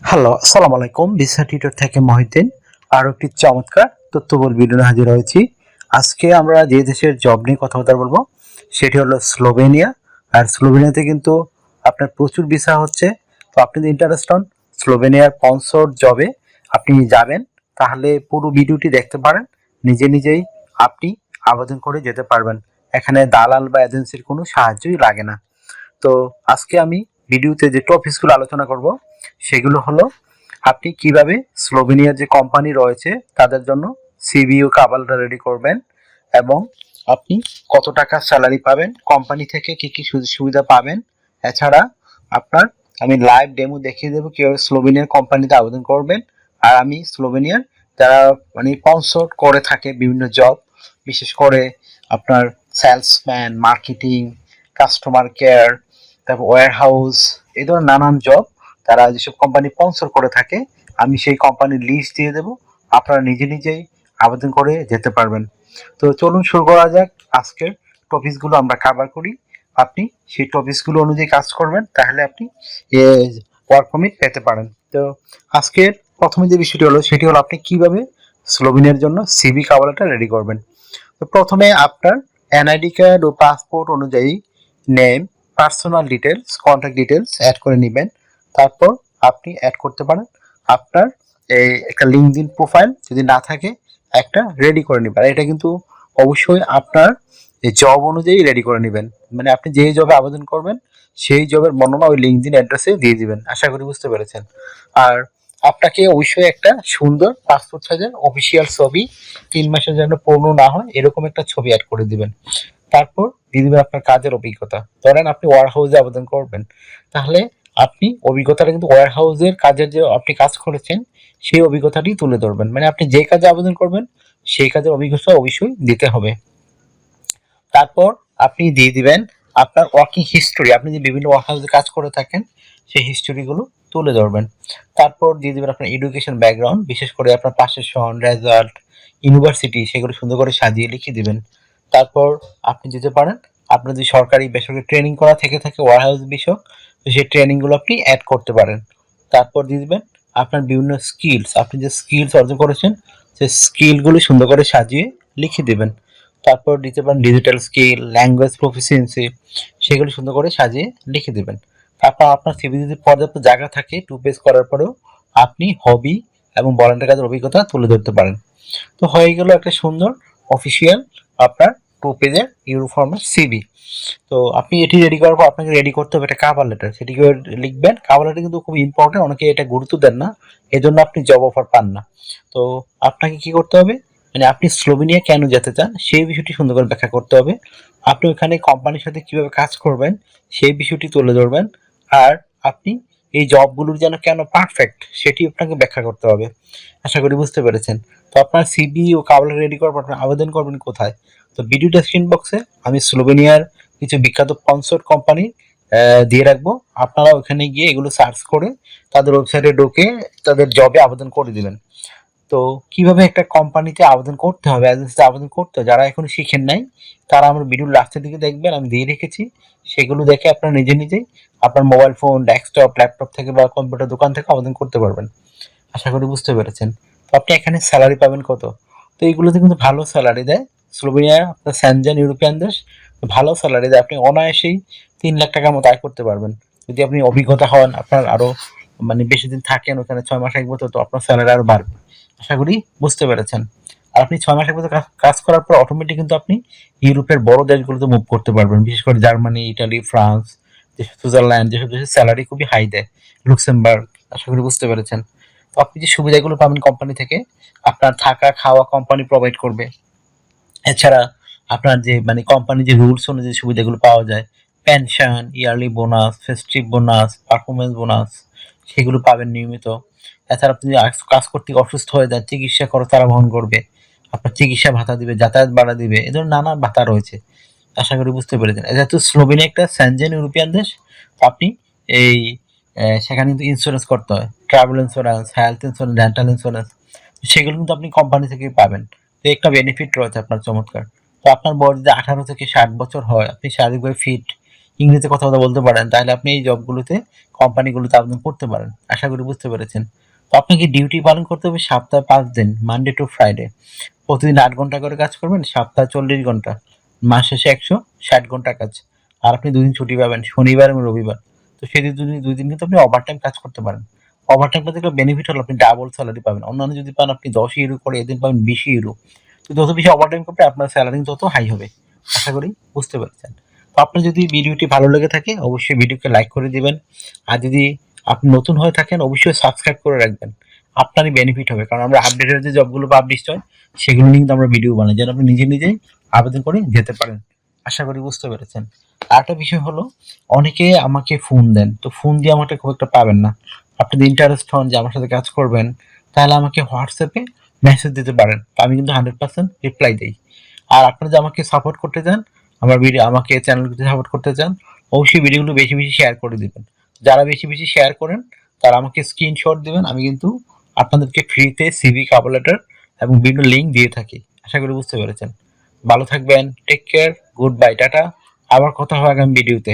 Hello, আসসালামু আলাইকুম। Visa tutor থেকে মহিউদ্দিন আরো একটি চমৎকার তথ্যবহুল ভিডিও নিয়ে হাজির হয়েছি। আজকে আমরা যে দেশের জব নিয়ে কথাবার্তা বলবো সেটি হলো স্লোভেনিয়া। আর স্লোভেনিয়াতে কিন্তু আপনার প্রচুর ভিসা হচ্ছে। তো আপনি যদি ইন্টারেস্ট হন স্লোভেনিয়ার স্পন্সর জবে আপনি যাবেন, তাহলে পুরো ভিডিওটি দেখতে পারেন। নিজে নিজেই আপনি আবেদন করে যেতে পারবেন। এখানে দালাল বা এজেন্সির কোনো সাহায্যই লাগে না। তো আজকে আমি ভিডিওতে যে টপিকসগুলো আলোচনা করব সেগুলো হলো আপনি কিভাবে স্লোভেনিয়ার যে কোম্পানি রয়েছে তাদের জন্য সিভি ও কাভালটা রেডি করবেন, এবং আপনি কত টাকা স্যালারি পাবেন, কোম্পানি থেকে কি কি সুযোগ সুবিধা পাবেন। এছাড়া আপনার আমি লাইভ ডেমো দেখিয়ে দেবো কিভাবে স্লোভেনিয়ার কোম্পানিতে আবেদন করবেন। আর আমি স্লোভেনিয়ার যারা স্পন্সর করে থাকে বিভিন্ন জব, বিশেষ করে আপনার সেলসম্যান, মার্কেটিং, কাস্টমার কেয়ার, তারপর ওয়্যার হাউস, এই ধরনের নানান জব তারা যেসব কোম্পানি স্পন্সর করে থাকে, আমি সেই কোম্পানির লিস্ট দিয়ে দেবো। আপনারা নিজে নিজেই আবেদন করে যেতে পারবেন। তো চলুন শুরু করা যাক। আজকের টপিকসগুলো আমরা কভার করি। আপনি সেই টপিকসগুলো অনুযায়ী কাজ করবেন, তাহলে আপনি ওয়ার্ক পারমিট পেতে পারেন। তো আজকের প্রথমে যে বিষয়টি হলো সেটি হলো আপনি কিভাবে স্লোভেনিয়ার জন্য সিভি কাভারটা রেডি করবেন। তো প্রথমে আপনার এনআইডি কার্ড ও পাসপোর্ট অনুযায়ী name, personal details, contact details add করে নেবেন। তারপর আপনি অ্যাড করতে পারেন আপনার এই একটা লিঙ্কডইন প্রোফাইল, যদি না থাকে একটা রেডি করে নেবেন। আর এটা কিন্তু অবশ্যই আপনার এই জব অনুযায়ী রেডি করে নেবেন। মানে আপনি যেই জবে আবেদন করবেন সেই জবের বর্ণনা ওই লিঙ্কডইন অ্যাড্রেসে দিয়ে দিবেন। আশা করি বুঝতে পেরেছেন। আর আপনাকে অবশ্যই একটা সুন্দর পাসপোর্ট সাইজের অফিসিয়াল ছবি, 3 মাসের জন্য পূর্ণ না হয় এরকম একটা ছবি অ্যাড করে দিবেন। তারপর দিয়ে দিবেন আপনার কাজের অভিজ্ঞতা। ধরেন আপনি ওয়্যার হাউসে আবেদন করবেন, তাহলে আপনি অভিজ্ঞতাটা কিন্তু ওয়্যার হাউসের কাজের যে আপনি কাজ করেছেন সেই অভিজ্ঞতাটি তুলে ধরবেন। মানে আপনি যে কাজে আবেদন করবেন সেই কাজের অভিজ্ঞতা অবশ্যই দিতে হবে। তারপর আপনি দিয়ে দিবেন আপনার ওয়ার্কিং হিস্টোরি, আপনি যে বিভিন্ন ওয়ার্ক হাউসে কাজ করে থাকেন সেই হিস্টোরিগুলো তুলে ধরবেন। তারপর দিয়ে দিবেন আপনার এডুকেশন ব্যাকগ্রাউন্ড, বিশেষ করে আপনার পাশের সন, রেজাল্ট, ইউনিভার্সিটি, সেগুলো সুন্দর করে সাজিয়ে লিখে দিবেন। তারপর আপনি যেতে পারেন আপনার যদি সরকারি বেসরকারি ট্রেনিং করা থেকে থাকে ওয়ার হাউস বিষয়ক, তো সেই ট্রেনিংগুলো আপনি অ্যাড করতে পারেন। তারপর দিয়ে দিবেন আপনার বিভিন্ন স্কিলস, আপনি যে স্কিলস অর্জন করেছেন সেই স্কিলগুলো সুন্দর করে সাজিয়ে লিখে দিবেন। তারপর দিতে পারেন ডিজিটাল স্কিল, ল্যাঙ্গুয়েজ প্রফিসিয়েন্সি, সেগুলো সুন্দর করে সাজিয়ে লিখে দেবেন। তারপর আপনার সিভি যদি পর্যাপ্ত জায়গা থাকে 2 পেজ করার পরেও আপনি হবি এবং ভলান্টিয়ার কাজের অভিজ্ঞতা তুলে ধরতে পারেন। তো হয়ে গেল একটা সুন্দর অফিসিয়াল আপনার 2 পেজের ইউনিফর্মের সিভি। তো আপনি এটি রেডি করার পর আপনাকে রেডি করতে হবে একটা কাভার লেটার, সেটিকে লিখবেন। কাভার লেটার কিন্তু খুব ইম্পর্টেন্ট, অনেকে এটা গুরুত্ব দেন না, এজন্য আপনি জব অফার পান না। তো আপনাকে কি করতে হবে, মানে আপনি স্লোভেনিয়া কেন যেতে চান সেই বিষয়টি সুন্দর করে ব্যাখ্যা করতে হবে। আপনি ওখানে কোম্পানির সাথে কিভাবে কাজ করবেন সেই বিষয়টি তুলে ধরবেন। আর আপনি এই জবগুলোর যেন কেন পারফেক্ট সেটি আপনাকে ব্যাখ্যা করতে হবে। আশা করি বুঝতে পেরেছেন। তো আপনার সিভি ও কাভার রেডি করার পর আপনি আবেদন করবেন কোথায়? তো ভিডিও ডেসক্রিপশন বক্সে আমি স্লোভেনিয়ার কিছু বিখ্যাত স্পন্সর কোম্পানি দিয়ে রাখবো। আপনারা ওখানে গিয়ে এগুলো সার্চ করে তাদের ওয়েবসাইটে ঢুকে তাদের জবে আবেদন করে দিবেন। তো কিভাবে একটা কোম্পানিতে আবেদন করতে হবে, এজেন্সিতে আবেদন করতে হবে, যারা এখনো শিখেন নাই তারা আমার ভিডিওর লাস্টের দিকে দেখবেন, আমি দিয়ে রেখেছি। সেগুলো দেখে আপনারা নিজে নিজেই আপনার মোবাইল ফোন, ডেস্কটপ, ল্যাপটপ থেকে বা কম্পিউটার দোকান থেকে আবেদন করতে পারবেন। আশা করি বুঝতে পেরেছেন। তো আপনি এখানে স্যালারি পাবেন কত? তো এইগুলোতে কিন্তু ভালো স্যালারি দেয়। স্লোভেনিয়া আপনার স্যানজেন ইউরোপিয়ান দেশ, ভালো স্যালারি দেয়। আপনি অনায়াসেই 3 লাখ টাকার মতো আয় করতে পারবেন। যদি আপনি অভিজ্ঞতা হন, আপনার আরো বেশি দিন থাকেন ওখানে, 6 মাস 1 বছর, তো আপনার স্যালারি আরো বাড়বে। আশা করি বুঝতে পেরেছেন। আর আপনি 6 মাস 1 বছর কাজ করার পর অটোমেটিক কিন্তু আপনি ইউরোপের বড় দেশগুলোতে মুভ করতে পারবেন, বিশেষ করে জার্মানি, ইটালি, ফ্রান্স, সুইজারল্যান্ড, যেসব দেশে স্যালারি খুবই হাই দেয়, লুক্সেমবার্গ। আশা করি বুঝতে পেরেছেন। তো আপনি যে সুবিধাগুলো পাবেন কোম্পানি থেকে, আপনার থাকা খাওয়া কোম্পানি প্রোভাইড করবে। এছাড়া আপনার যে কোম্পানি যে রুলস অনুযায়ী সুবিধাগুলো পাওয়া যায়, pension, yearly bonus, festive bonus, performance bonus, সেগুলো পাবেন নিয়মিত। এছাড়া আপনি যদি কাজ করতে অসুস্থ হয়ে যান, চিকিৎসা খরচ তারা বহন করবে, আপনার চিকিৎসা ভাতা দিবে, যাতায়াত ভাড়া দিবে, এ ধরনের নানা ভাতা রয়েছে। আশা করি বুঝতে পেরেছেন। যেহেতু স্লোভেনিয়া একটা স্যানজেন ইউরোপিয়ান দেশ, তো আপনি এই সেখানে কিন্তু ইন্স্যুরেন্স করতে হয়, travel insurance, health insurance, dental insurance, সেগুলো কিন্তু আপনি কোম্পানি থেকেই পাবেন। তো একটা বেনিফিট রয়েছে আপনার চমৎকার। তো আপনার বয়স যদি 18 থেকে 60 বছর হয়, আপনি শারীরিকভাবে ফিট ইংরেজিতে কথাবার্তা বলতে পারেন, তাহলে আপনি এই জবগুলোতে কোম্পানিগুলোতে আবেদন করতে পারেন। আশা করি বুঝতে পেরেছেন। তো আপনাকে ডিউটি পালন করতে হবে সপ্তাহে 5 দিন, মানডে টু ফ্রাইডে। প্রতিদিন 8 ঘন্টা করে কাজ করবেন, সপ্তাহে 40 ঘন্টা, মাস শেষে 160 ঘন্টা কাজ। আর আপনি 2 দিন ছুটি পাবেন, শনিবার এবং রবিবার। তো সেই 2 দিন কিন্তু আপনি ওভারটাইম কাজ করতে পারেন। ওভারটাইম করতে গেলে বেনিফিট হলো আপনি ডাবল স্যালারি পাবেন। অন্যান্য যদি পান আপনি 10 ইউরো করে, এদিন পাবেন 20 ইউরো। তো যত বেশি ওভারটাইম করবে আপনার স্যালারি তত হাই হবে। আশা করি বুঝতে পেরেছেন। তো আপনার যদি ভিডিওটি ভালো লেগে থাকে অবশ্যই ভিডিওকে লাইক করে দিবেন। আর যদি আপনি নতুন হয়ে থাকেন অবশ্যই সাবস্ক্রাইব করে রাখবেন। আপনারই বেনিফিট হবে, কারণ আমরা আপডেটেড যে জবগুলো পাবলিশ হয় সেগুলো নিয়ে কিন্তু আমরা ভিডিও বানাই, যেন আপনি নিজে নিজেই আবেদন করে যেতে পারেন। আশা করি বুঝতে পেরেছেন। আরেকটা বিষয় হলো, অনেকে আমাকে ফোন দেন, তো ফোন দিয়ে আমাকে খুব একটা পাবেন না। আপনি যদি ইন্টারেস্ট হন যে আমার সাথে কাজ করবেন, তাহলে আমাকে হোয়াটসঅ্যাপে মেসেজ দিতে পারেন। আমি কিন্তু 100% রিপ্লাই দিই। আর আপনারা যদি আমাকে সাপোর্ট করতে চান, আমার ভিডিও আমাকে চ্যানেলটিতে সাপোর্ট করতে চান, অবশ্যই ভিডিওগুলো বেশি বেশি শেয়ার করে দিবেন। যারা বেশি বেশি শেয়ার করেন তারা আমাকে স্ক্রিনশট দিবেন। আমি কিন্তু আপনাদেরকে ফ্রিতে সিভি, কভার লেটার এবং বিভিন্ন লিঙ্ক দিয়ে থাকি। আশা করি বুঝতে পেরেছেন। ভালো থাকবেন, take care, good bye, tata. আবার কথা হবে আগামী ভিডিওতে।